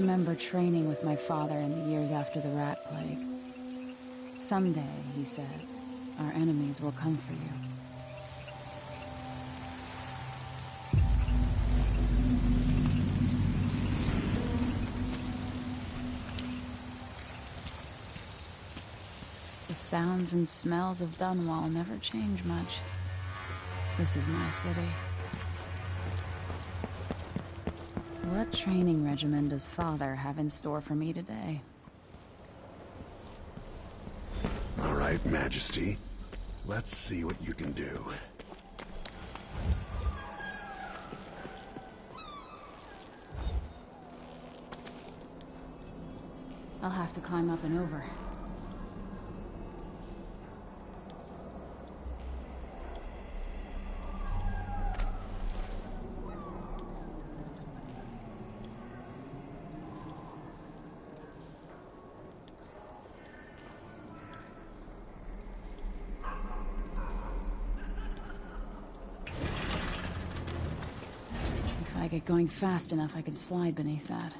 remember training with my father in the years after the rat plague. Someday, he said, our enemies will come for you. The sounds and smells of Dunwall never change much. This is my city. What training regimen does Father have in store for me today? All right, Majesty. Let's see what you can do. I'll have to climb up and over. If I get going fast enough, I can slide beneath that.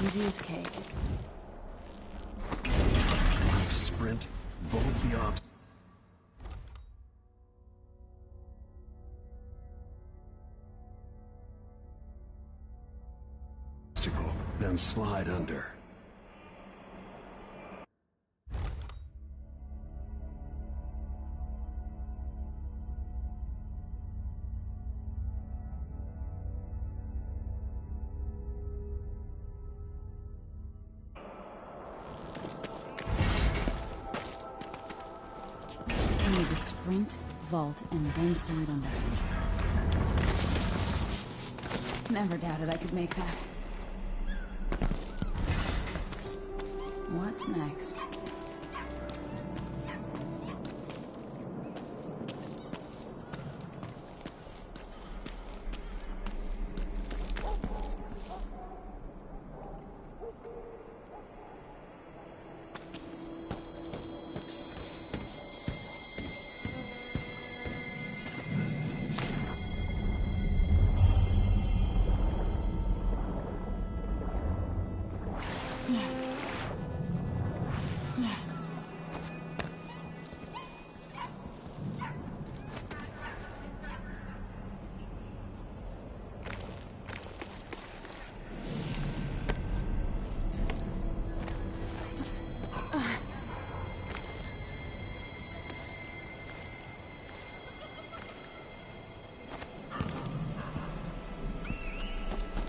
Easy as cake. Sprint, vault the obstacle, then slide under. I need to sprint, vault, and then slide under. Never doubted I could make that. What's next?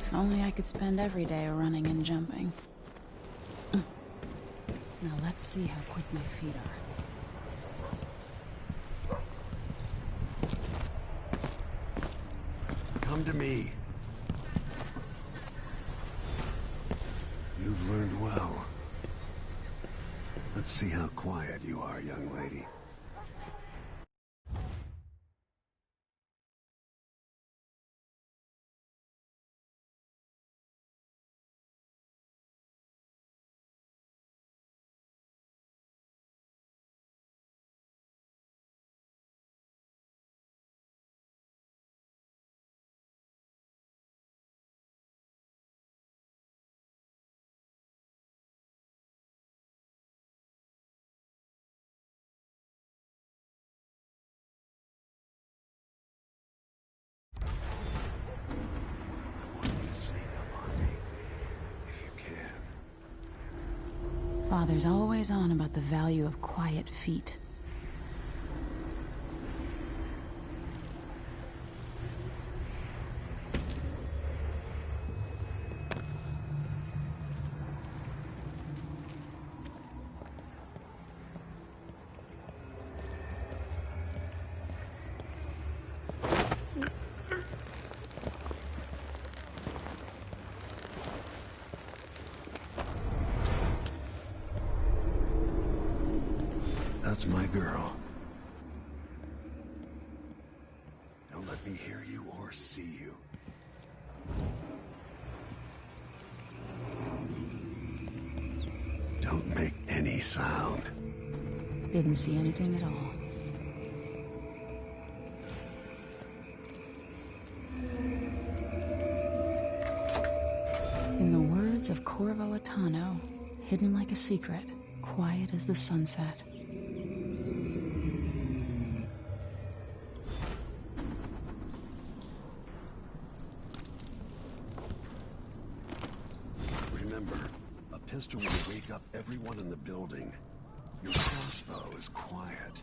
If only I could spend every day running and jumping. Now let's see how quick my feet are. Come to me. You've learned well. Let's see how quiet you are, young lady. Father's always on about the value of quiet feet. That's my girl. Don't let me hear you or see you. Don't make any sound. Didn't see anything at all. streets of Corvo Attano, hidden like a secret, quiet as the sunset. Remember, a pistol will wake up everyone in the building. Your crossbow is quiet.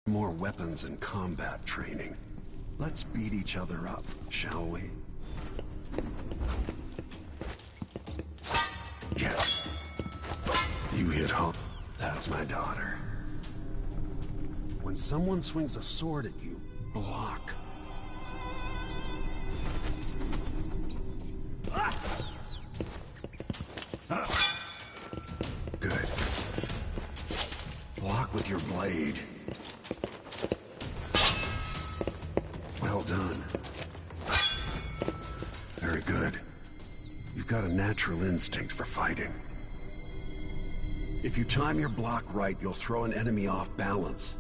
More weapons and combat training. Let's beat each other up, shall we? Yes. You hit home. That's my daughter. When someone swings a sword at you, block. Good. Block with your blade. Well done. Very good. You've got a natural instinct for fighting. If you time your block right, you'll throw an enemy off balance.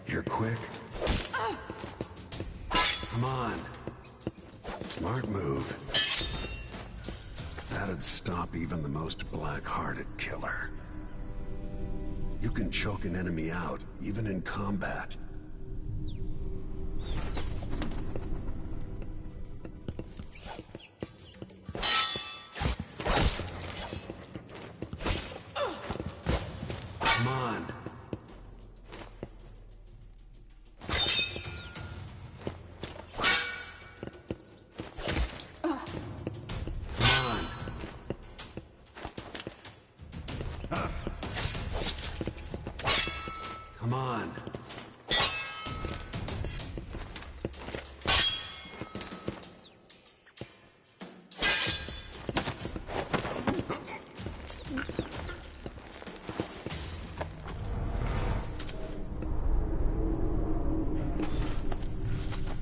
You're quick. Come on. Smart move. That'd stop even the most black-hearted killer. You can choke an enemy out, even in combat. Come on. Come on.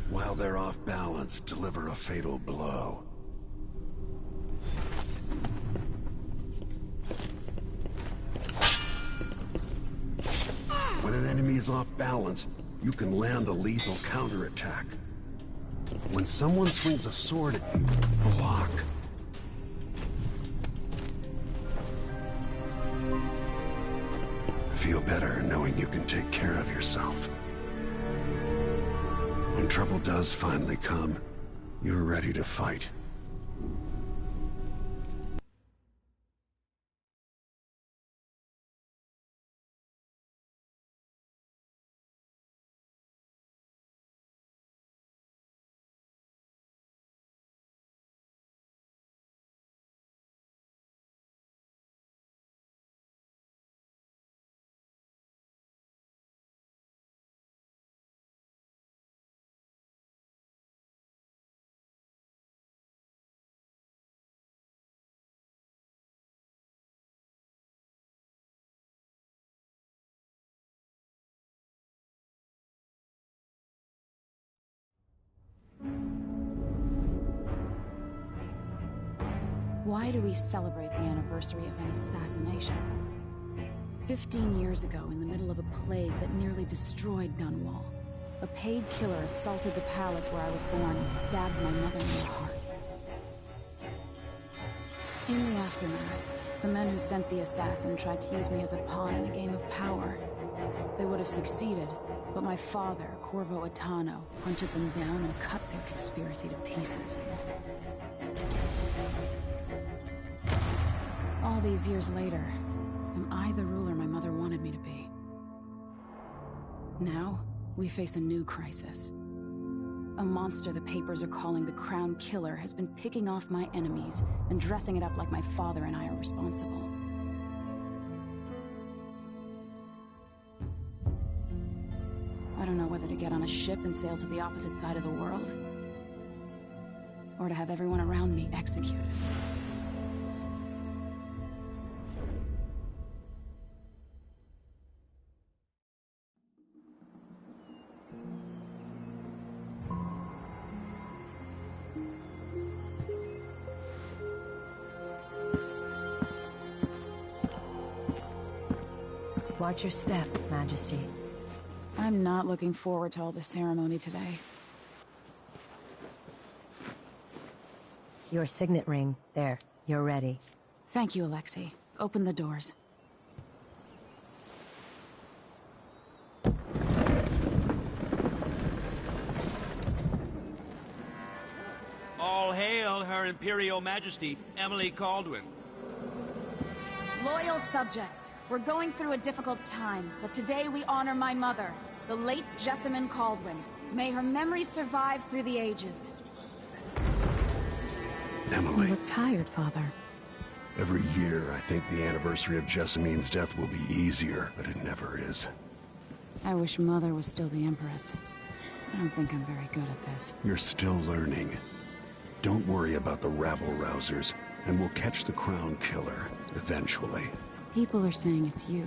While they're off balance, deliver a fatal blow. When an enemy is off balance, you can land a lethal counterattack. When someone swings a sword at you, block. Feel better knowing you can take care of yourself. When trouble does finally come, you're ready to fight. Why do we celebrate the anniversary of an assassination? 15 years ago, in the middle of a plague that nearly destroyed Dunwall, a paid killer assaulted the palace where I was born and stabbed my mother in the heart. In the aftermath, the men who sent the assassin tried to use me as a pawn in a game of power. They would have succeeded, but my father, Corvo Attano, hunted them down and cut their conspiracy to pieces. All these years later, am I the ruler my mother wanted me to be? Now, we face a new crisis. A monster the papers are calling the Crown Killer has been picking off my enemies and dressing it up like my father and I are responsible. I don't know whether to get on a ship and sail to the opposite side of the world, or to have everyone around me executed. Watch your step, Majesty. I'm not looking forward to all this ceremony today. Your signet ring. There. You're ready. Thank you, Alexei. Open the doors. All hail Her Imperial Majesty, Emily Caldwin. Loyal subjects, we're going through a difficult time, but today we honor my mother, the late Jessamine Caldwin. May her memory survive through the ages. Emily. You look tired, Father. Every year, I think the anniversary of Jessamine's death will be easier, but it never is. I wish Mother was still the Empress. I don't think I'm very good at this. You're still learning. Don't worry about the rabble-rousers, and we'll catch the Crown Killer, eventually. People are saying it's you.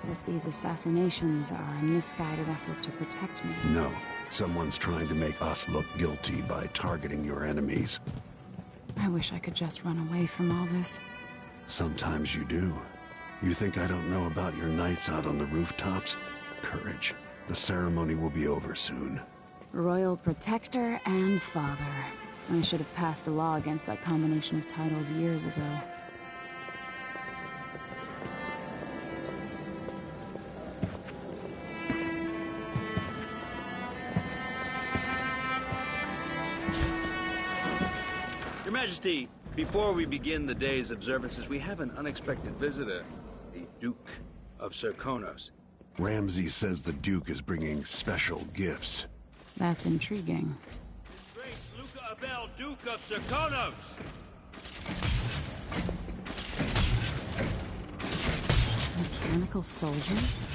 That these assassinations are a misguided effort to protect me. No. Someone's trying to make us look guilty by targeting your enemies. I wish I could just run away from all this. Sometimes you do. You think I don't know about your nights out on the rooftops? Courage. The ceremony will be over soon. Royal Protector and Father. I should have passed a law against that combination of titles years ago. Your Majesty, before we begin the day's observances, we have an unexpected visitor, the Duke of Serkonos. Ramsay says the Duke is bringing special gifts. That's intriguing. His Grace Luca Abel, Duke of Serkonos! Mechanical soldiers?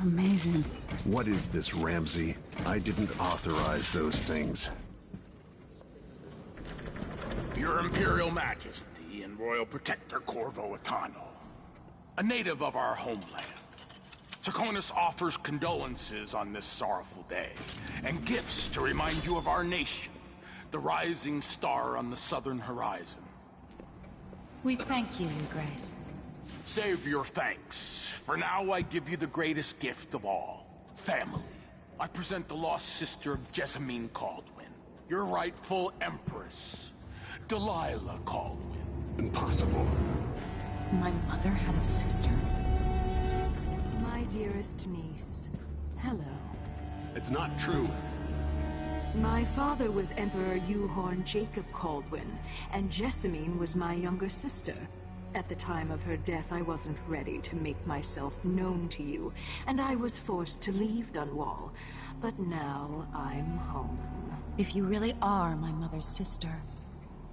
Amazing. What is this, Ramsay? I didn't authorize those things. Your Imperial Majesty and Royal Protector Corvo Attano, a native of our homeland. Serkonos offers condolences on this sorrowful day, and gifts to remind you of our nation, the rising star on the southern horizon. We thank you, Your Grace. Save your thanks. For now, I give you the greatest gift of all, family. I present the lost sister of Jessamine Caldwin, your rightful Empress, Delilah Caldwin. Impossible. My mother had a sister? My dearest niece, hello. It's not true. My father was Emperor Euhorn Jacob Caldwin, and Jessamine was my younger sister. At the time of her death, I wasn't ready to make myself known to you, and I was forced to leave Dunwall. But now I'm home. If you really are my mother's sister,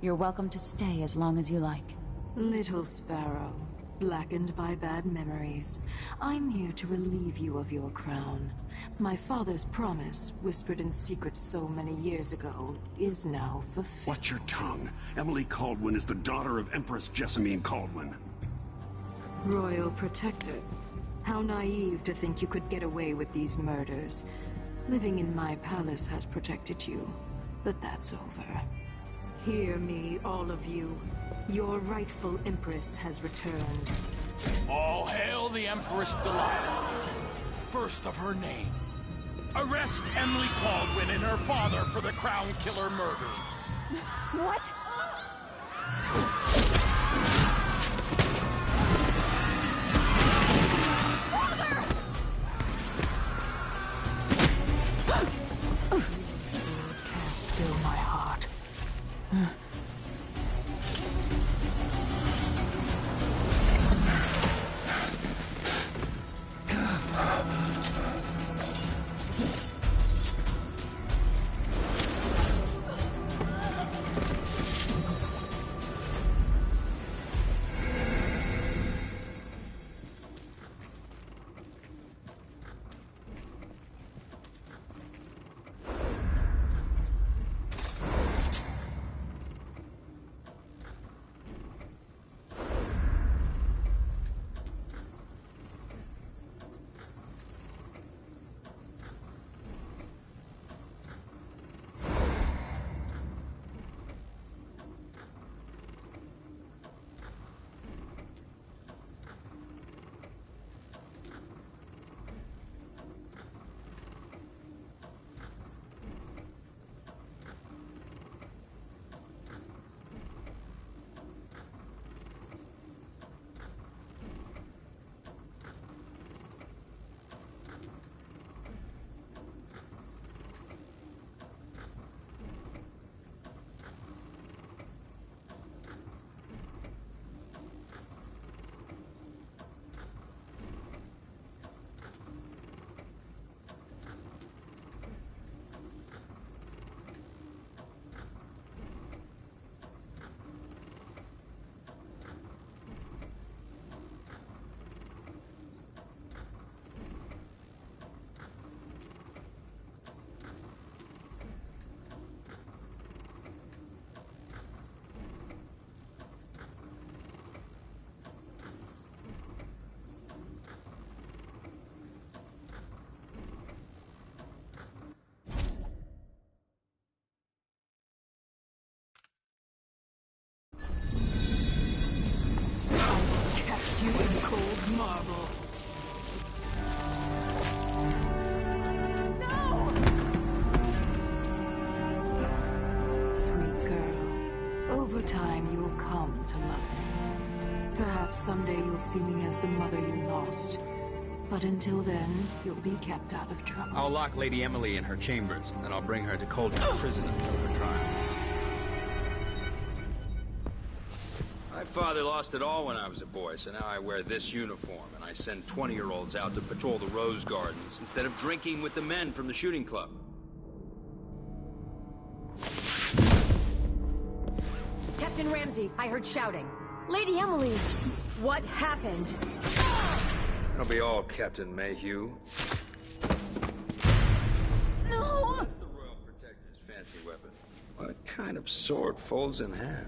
you're welcome to stay as long as you like. Little sparrow, blackened by bad memories, I'm here to relieve you of your crown. My father's promise, whispered in secret so many years ago, is now fulfilled. Watch your tongue. Emily Caldwin is the daughter of Empress Jessamine Caldwin. Royal Protector, how naive to think you could get away with these murders. Living in my palace has protected you, but that's over. Hear me, all of you. Your rightful Empress has returned. All hail the Empress Delilah, first of her name. Arrest Emily Caldwin and her father for the Crown Killer murder. What? Sword can't still my heart. You in cold marble. No! Sweet girl, over time you'll come to love me. Perhaps someday you'll see me as the mother you lost. But until then, you'll be kept out of trouble. I'll lock Lady Emily in her chambers, and I'll bring her to Cauldron Prison until her trial. My father lost it all when I was a boy, so now I wear this uniform, and I send 20-year-olds out to patrol the rose gardens instead of drinking with the men from the shooting club. Captain Ramsey, I heard shouting. Lady Emily, what happened? It'll be all Captain Mayhew. No! That's the Royal Protector's fancy weapon. What kind of sword folds in half?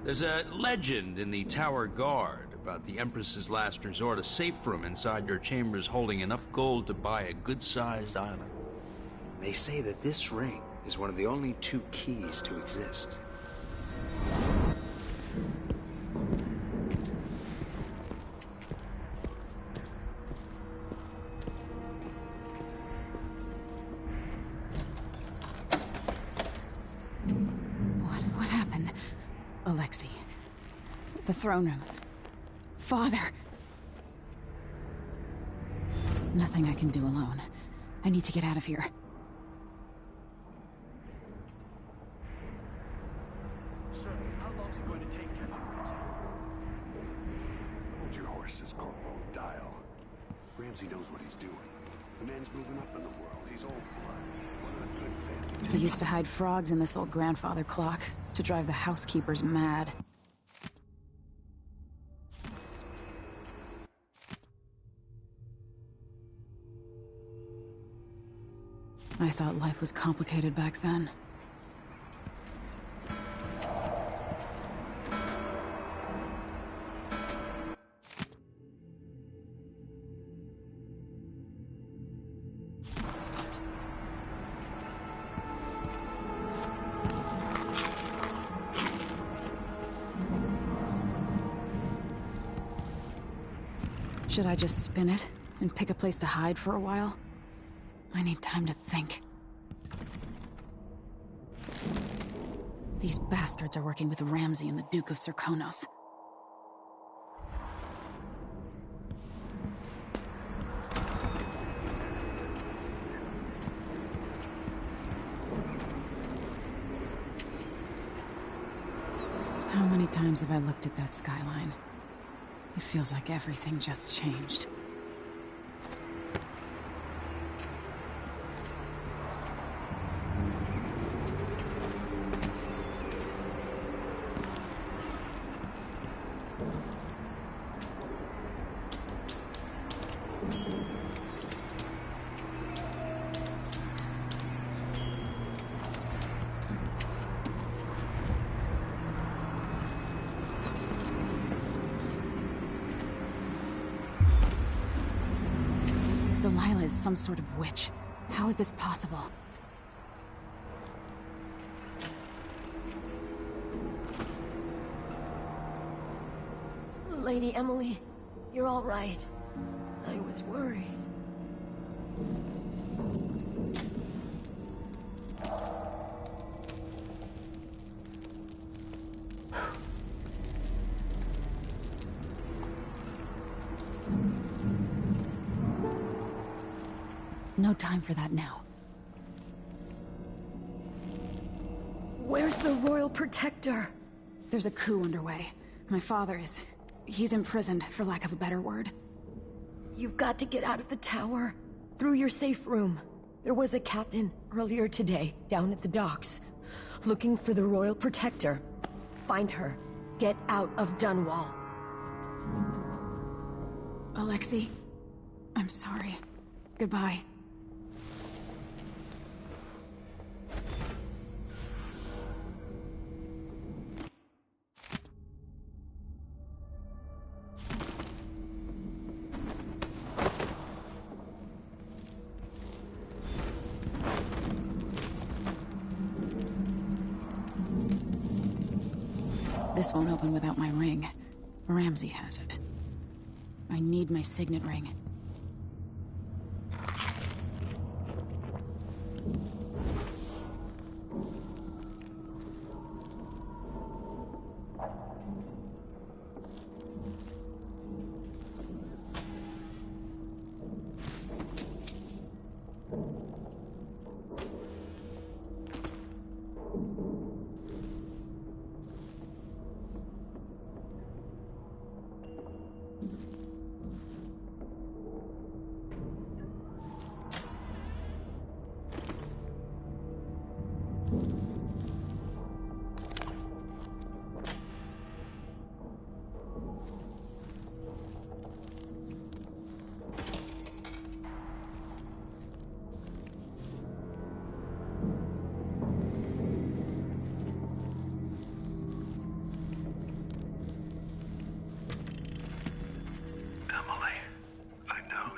There's a legend in the Tower Guard about the Empress's last resort, a safe room inside your chambers holding enough gold to buy a good-sized island. They say that this ring is one of the only 2 keys to exist. What happened? Alexei. The throne room. Father. Nothing I can do alone. I need to get out of here. Sir, how long is it going to take, Captain Ramsey? Hold your horses, Corporal Dial. Ramsey knows what he's doing. The man's moving up in the world. He's old blood. One of the good families. They used to hide frogs in this old grandfather clock to drive the housekeepers mad. I thought life was complicated back then. Should I just spin it and pick a place to hide for a while? I need time to think. These bastards are working with Ramsey and the Duke of Serkonos. How many times have I looked at that skyline? It feels like everything just changed. Delilah is some sort of witch. How is this possible? Lady Emily, you're all right. I was worried. No time for that now. Where's the Royal Protector? There's a coup underway. My father is... he's imprisoned, for lack of a better word. You've got to get out of the tower. Through your safe room. There was a captain earlier today, down at the docks. Looking for the Royal Protector. Find her. Get out of Dunwall. Alexei, I'm sorry. Goodbye. This won't open without my ring. Ramsey has it. I need my signet ring.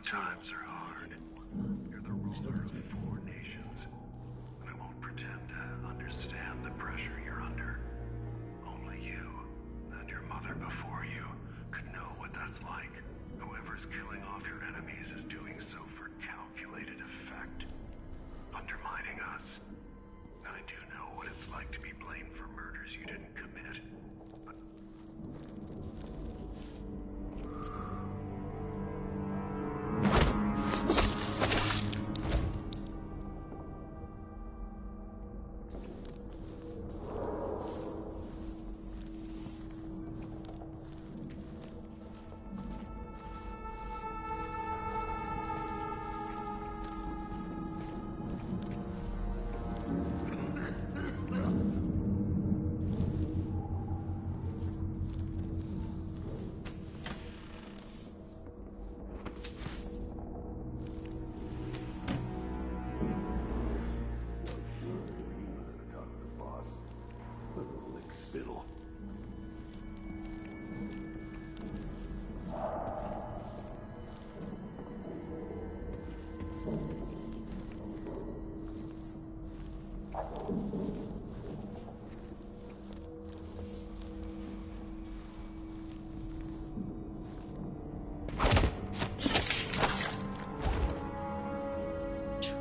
Times are hard. You're the ruler of 4 nations. And I won't pretend to understand the pressure you're under. Only you, and your mother before you, could know what that's like. Whoever's killing off your enemies is doing so for calculated effect. Undermining us. I do know what it's like to be blamed for murders you didn't commit.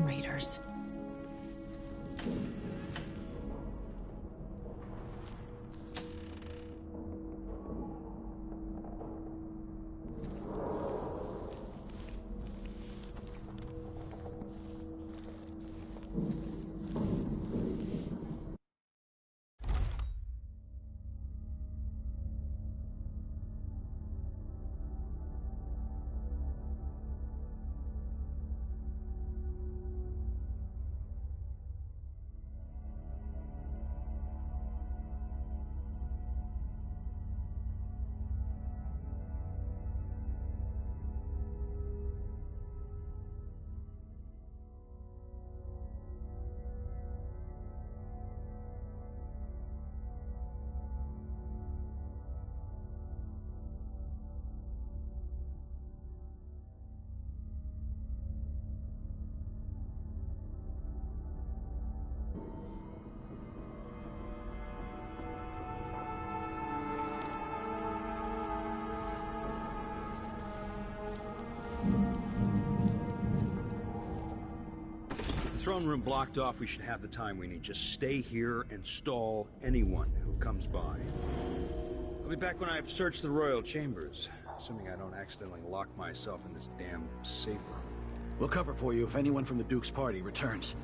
Traitors. Throne room blocked off, we should have the time we need. Just stay here and stall anyone who comes by. I'll be back when I've searched the royal chambers, assuming I don't accidentally lock myself in this damn safe room. We'll cover for you if anyone from the Duke's party returns.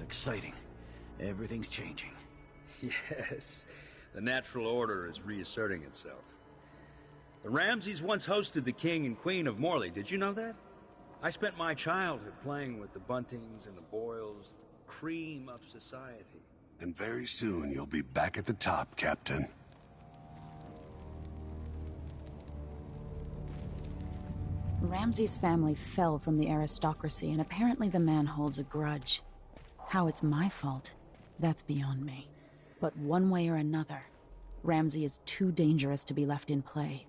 Exciting. Everything's changing. Yes, the natural order is reasserting itself. The Ramseys once hosted the King and Queen of Morley. Did you know that? I spent my childhood playing with the Buntings and the Boyles, cream of society. And very soon you'll be back at the top, Captain. Ramsey's family fell from the aristocracy, and apparently the man holds a grudge. How it's my fault, that's beyond me. But one way or another, Ramsey is too dangerous to be left in play.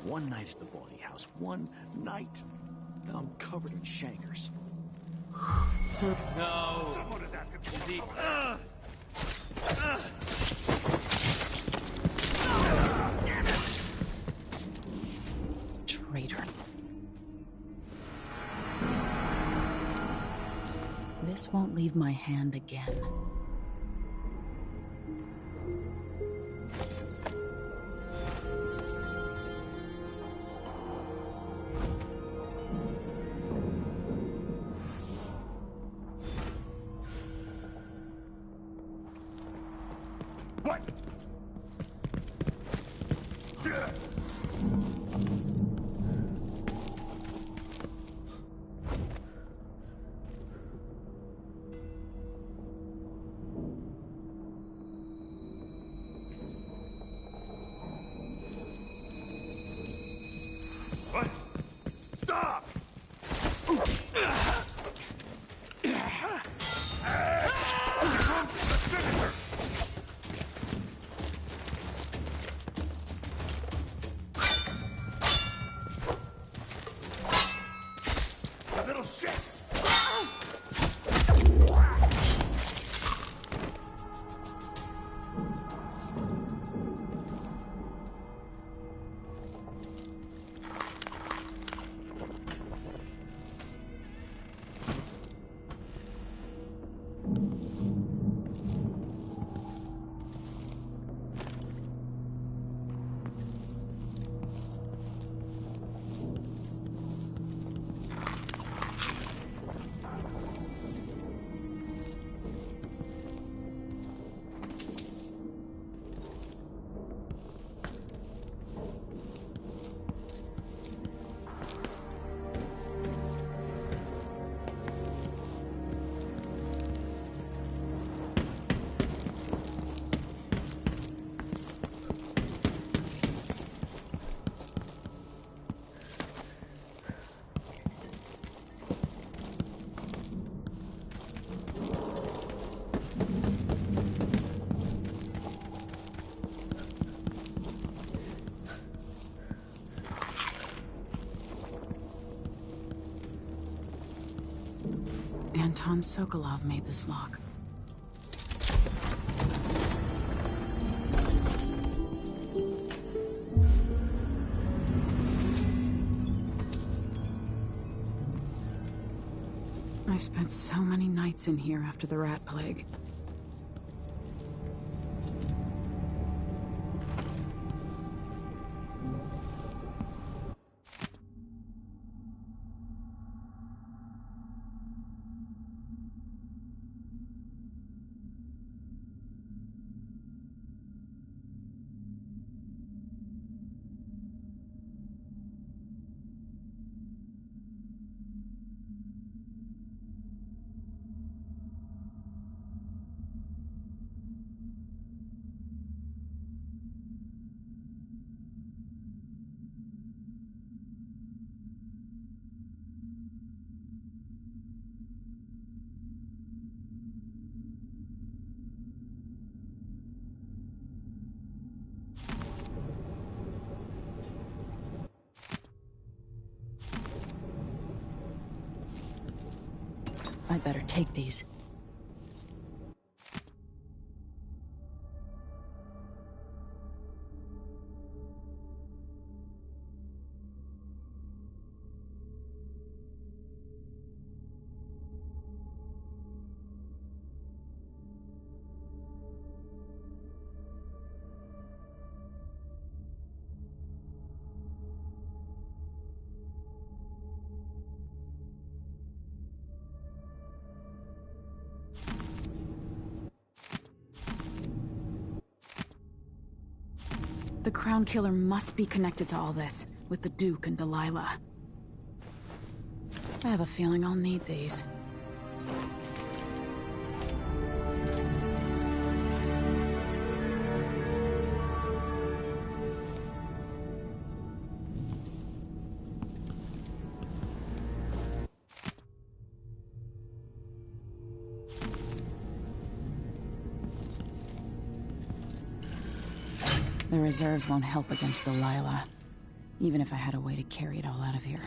One night at the boarding house. One night. Now I'm covered in shankers. No! Someone is asking for Deep. Traitor. This won't leave my hand again. What? What? Stop! Anton Sokolov made this lock. I spent so many nights in here after the rat plague. I'd better take these. The Crown Killer must be connected to all this, with the Duke and Delilah. I have a feeling I'll need these. The reserves won't help against Delilah, even if I had a way to carry it all out of here.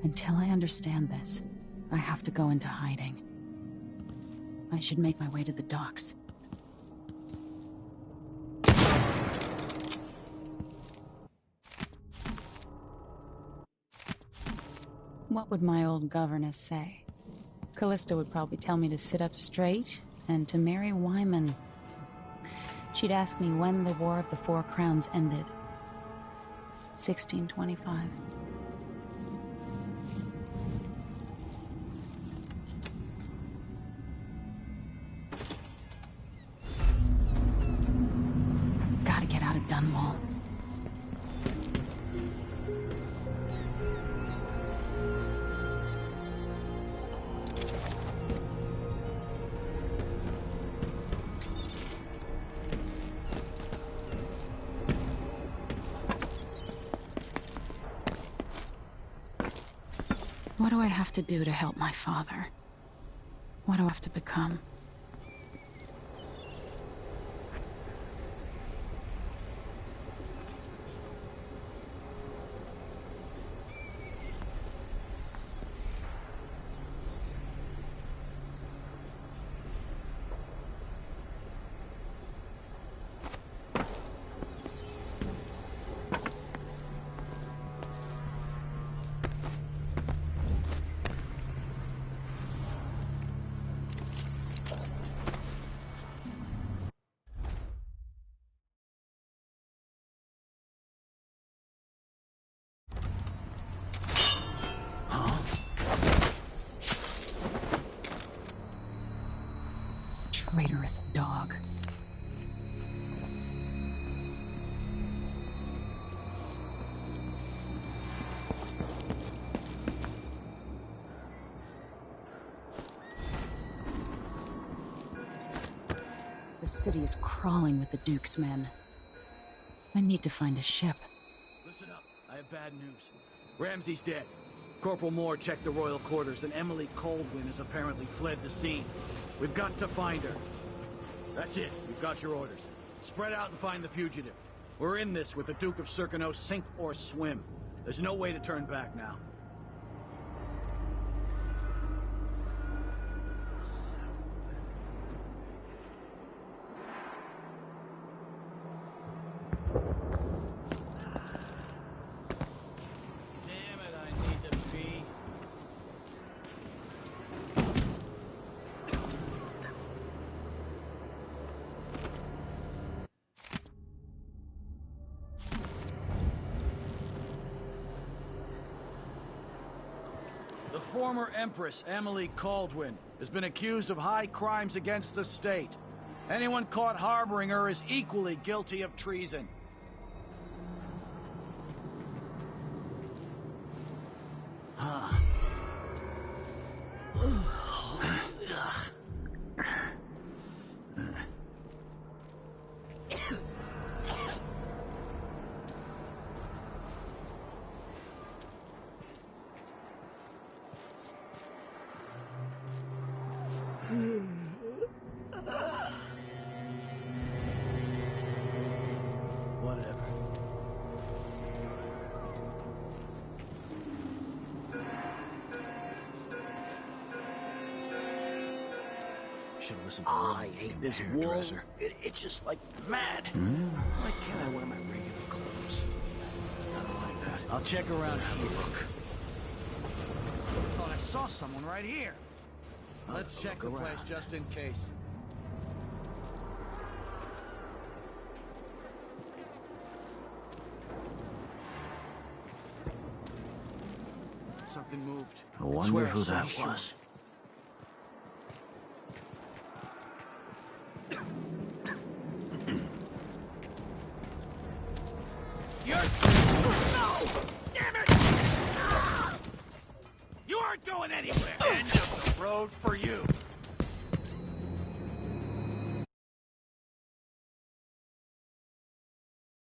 Until I understand this, I have to go into hiding. I should make my way to the docks. What would my old governess say? Callista would probably tell me to sit up straight and to marry Wyman. She'd ask me when the War of the Four Crowns ended. 1625. Gotta get out of Dunwall. What do I have to do to help my father? What do I have to become? Traitorous dog. The city is crawling with the Duke's men. I need to find a ship. Listen up. I have bad news. Ramsey's dead. Corporal Moore checked the royal quarters, and Emily Coldwin has apparently fled the scene. We've got to find her. That's it. You've got your orders. Spread out and find the fugitive. We're in this with the Duke of Serkino, sink or swim. There's no way to turn back now. Damn it, I need to pee. The former Empress, Emily Caldwin, has been accused of high crimes against the state. Anyone caught harboring her is equally guilty of treason. Whatever. Should have listened to I hate this wool. It itches like mad. Why can't I wear my regular clothes? I don't like that. I'll check around here. Look. Thought I saw someone right here. Let's check the place just in case. Something moved. I wonder who that was. No! Damn it! Ah! You aren't going anywhere. End of the road for you.